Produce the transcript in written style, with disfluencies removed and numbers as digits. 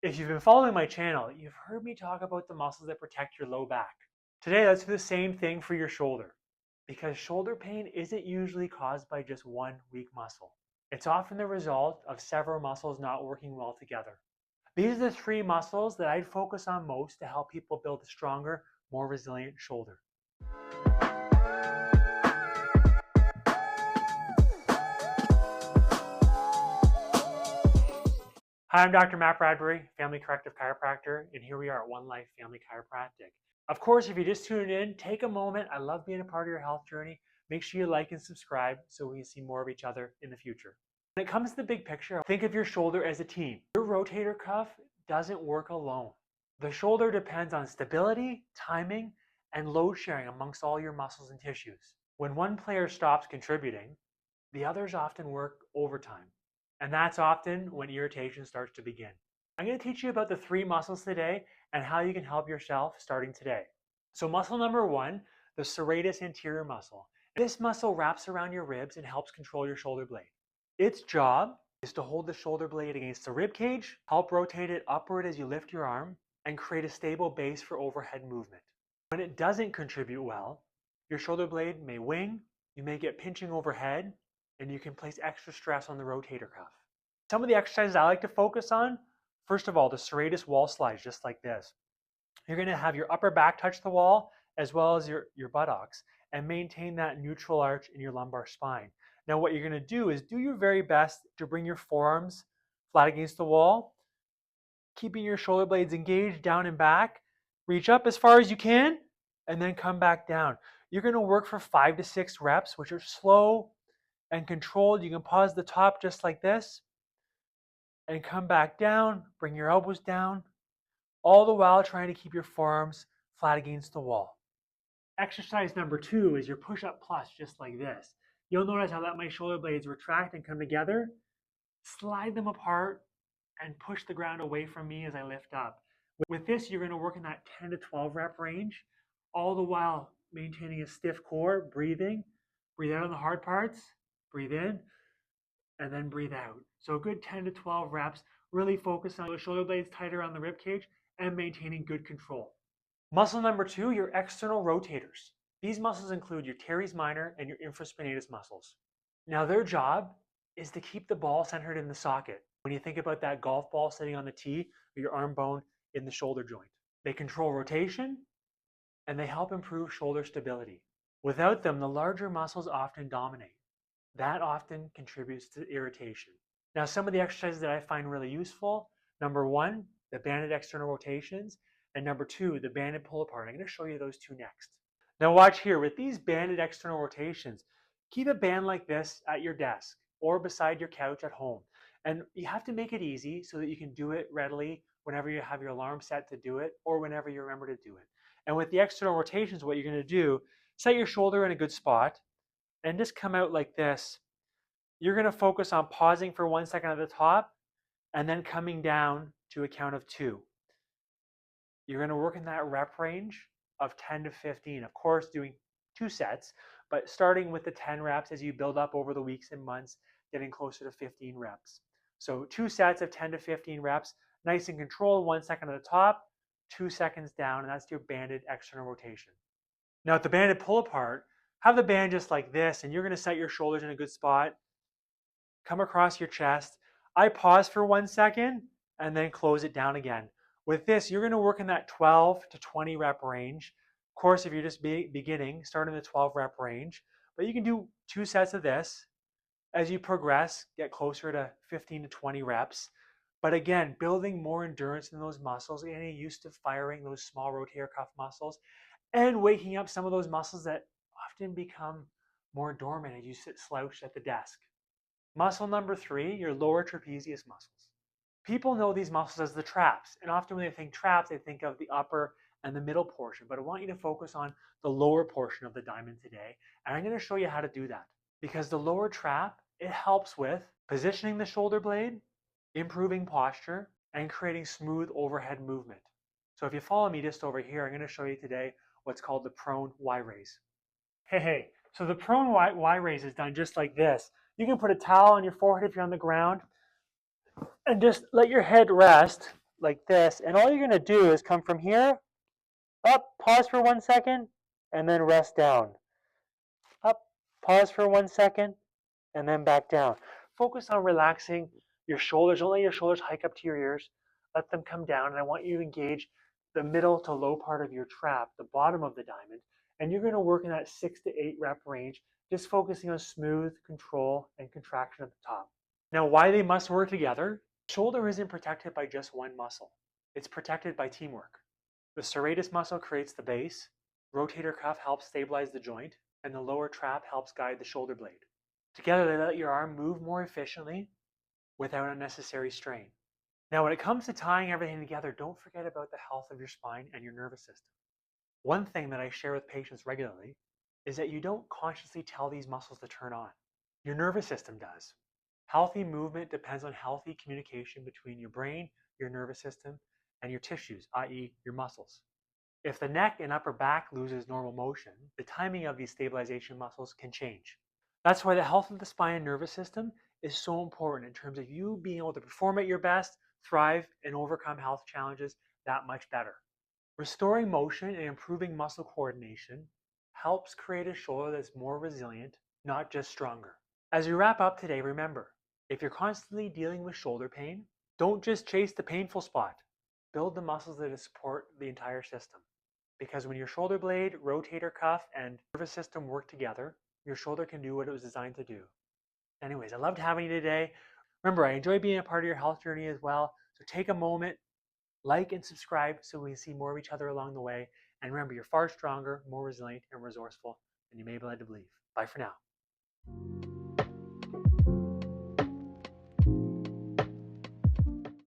If you've been following my channel, you've heard me talk about the muscles that protect your low back. Today, let's do the same thing for your shoulder, because shoulder pain isn't usually caused by just one weak muscle. It's often the result of several muscles not working well together. These are the three muscles that I'd focus on most to help people build a stronger, more resilient shoulder. Hi, I'm Dr. Matt Bradbury, family corrective chiropractor, and here we are at One Life Family Chiropractic. Of course, if you just tuned in, take a moment. I love being a part of your health journey. Make sure you like and subscribe so we can see more of each other in the future. When it comes to the big picture, think of your shoulder as a team. Your rotator cuff doesn't work alone. The shoulder depends on stability, timing, and load sharing amongst all your muscles and tissues. When one player stops contributing, the others often work overtime. And that's often when irritation starts to begin. I'm going to teach you about the three muscles today and how you can help yourself starting today. So muscle number one, the serratus anterior muscle. This muscle wraps around your ribs and helps control your shoulder blade. Its job is to hold the shoulder blade against the rib cage, help rotate it upward as you lift your arm, and create a stable base for overhead movement. When it doesn't contribute well, your shoulder blade may wing, you may get pinching overhead, and you can place extra stress on the rotator cuff. Some of the exercises I like to focus on, first of all, the serratus wall slides, just like this. You're going to have your upper back touch the wall as well as your buttocks and maintain that neutral arch in your lumbar spine. Now what you're going to do is do your very best to bring your forearms flat against the wall, keeping your shoulder blades engaged down and back. Reach up as far as you can and then come back down. You're going to work for 5 to 6 reps, which are slow and controlled. You can pause the top just like this and come back down, bring your elbows down, all the while trying to keep your forearms flat against the wall. Exercise number 2 is your push-up plus, just like this. You'll notice how my shoulder blades retract and come together. Slide them apart and push the ground away from me as I lift up. With this, you're going to work in that 10 to 12 rep range, all the while maintaining a stiff core, breathing. Breathe out on the hard parts. Breathe in, and then breathe out. So a good 10 to 12 reps, really focus on the shoulder blades tighter on the rib cage and maintaining good control. Muscle number 2, your external rotators. These muscles include your teres minor and your infraspinatus muscles. Now their job is to keep the ball centered in the socket. When you think about that golf ball sitting on the tee or your arm bone in the shoulder joint. They control rotation and they help improve shoulder stability. Without them, the larger muscles often dominate. That often contributes to irritation. Now, some of the exercises that I find really useful, number 1, the banded external rotations, and number 2, the banded pull apart. I'm going to show you those two next. Now watch here, with these banded external rotations, keep a band like this at your desk or beside your couch at home. And you have to make it easy so that you can do it readily whenever you have your alarm set to do it or whenever you remember to do it. And with the external rotations, what you're going to do, set your shoulder in a good spot, and just come out like this. You're going to focus on pausing for 1 second at the top and then coming down to a count of 2. You're going to work in that rep range of 10 to 15. Of course, doing 2 sets, but starting with the 10 reps as you build up over the weeks and months, getting closer to 15 reps. So 2 sets of 10 to 15 reps, nice and controlled, 1 second at the top, 2 seconds down, and that's your banded external rotation. Now at the banded pull apart, have the band just like this, and you're going to set your shoulders in a good spot. Come across your chest. I pause for 1 second and then close it down again. With this, you're going to work in that 12 to 20 rep range. Of course, if you're just beginning, start in the 12 rep range. But you can do 2 sets of this. As you progress, get closer to 15 to 20 reps. But again, building more endurance in those muscles, getting used to firing those small rotator cuff muscles, and waking up some of those muscles that often become more dormant as you sit slouched at the desk. Muscle number 3, your lower trapezius muscles. People know these muscles as the traps, and often when they think traps, they think of the upper and the middle portion, but I want you to focus on the lower portion of the diamond today, and I'm going to show you how to do that. Because the lower trap, it helps with positioning the shoulder blade, improving posture, and creating smooth overhead movement. So if you follow me just over here, I'm going to show you today what's called the prone Y-raise. Hey, so the prone Y-raise is done just like this. You can put a towel on your forehead if you're on the ground and just let your head rest like this. And all you're going to do is come from here, up, pause for 1 second, and then rest down. Up, pause for 1 second, and then back down. Focus on relaxing your shoulders. Don't let your shoulders hike up to your ears. Let them come down. And I want you to engage the middle to low part of your trap, the bottom of the diamond. And you're going to work in that 6 to 8 rep range, just focusing on smooth control and contraction at the top. Now, why they must work together? Shoulder isn't protected by just one muscle. It's protected by teamwork. The serratus muscle creates the base, rotator cuff helps stabilize the joint, and the lower trap helps guide the shoulder blade. Together, they let your arm move more efficiently without unnecessary strain. Now, when it comes to tying everything together, don't forget about the health of your spine and your nervous system. One thing that I share with patients regularly is that you don't consciously tell these muscles to turn on. Your nervous system does. Healthy movement depends on healthy communication between your brain, your nervous system, and your tissues, i.e. your muscles. If the neck and upper back loses normal motion, the timing of these stabilization muscles can change. That's why the health of the spine and nervous system is so important in terms of you being able to perform at your best, thrive, and overcome health challenges that much better. Restoring motion and improving muscle coordination helps create a shoulder that's more resilient, not just stronger. As we wrap up today, remember, if you're constantly dealing with shoulder pain, don't just chase the painful spot. Build the muscles that support the entire system. Because when your shoulder blade, rotator cuff, and nervous system work together, your shoulder can do what it was designed to do. Anyways, I loved having you today. Remember, I enjoy being a part of your health journey as well. So take a moment, like and subscribe so we can see more of each other along the way. And remember, you're far stronger, more resilient, and resourceful than you may be led to believe. Bye for now.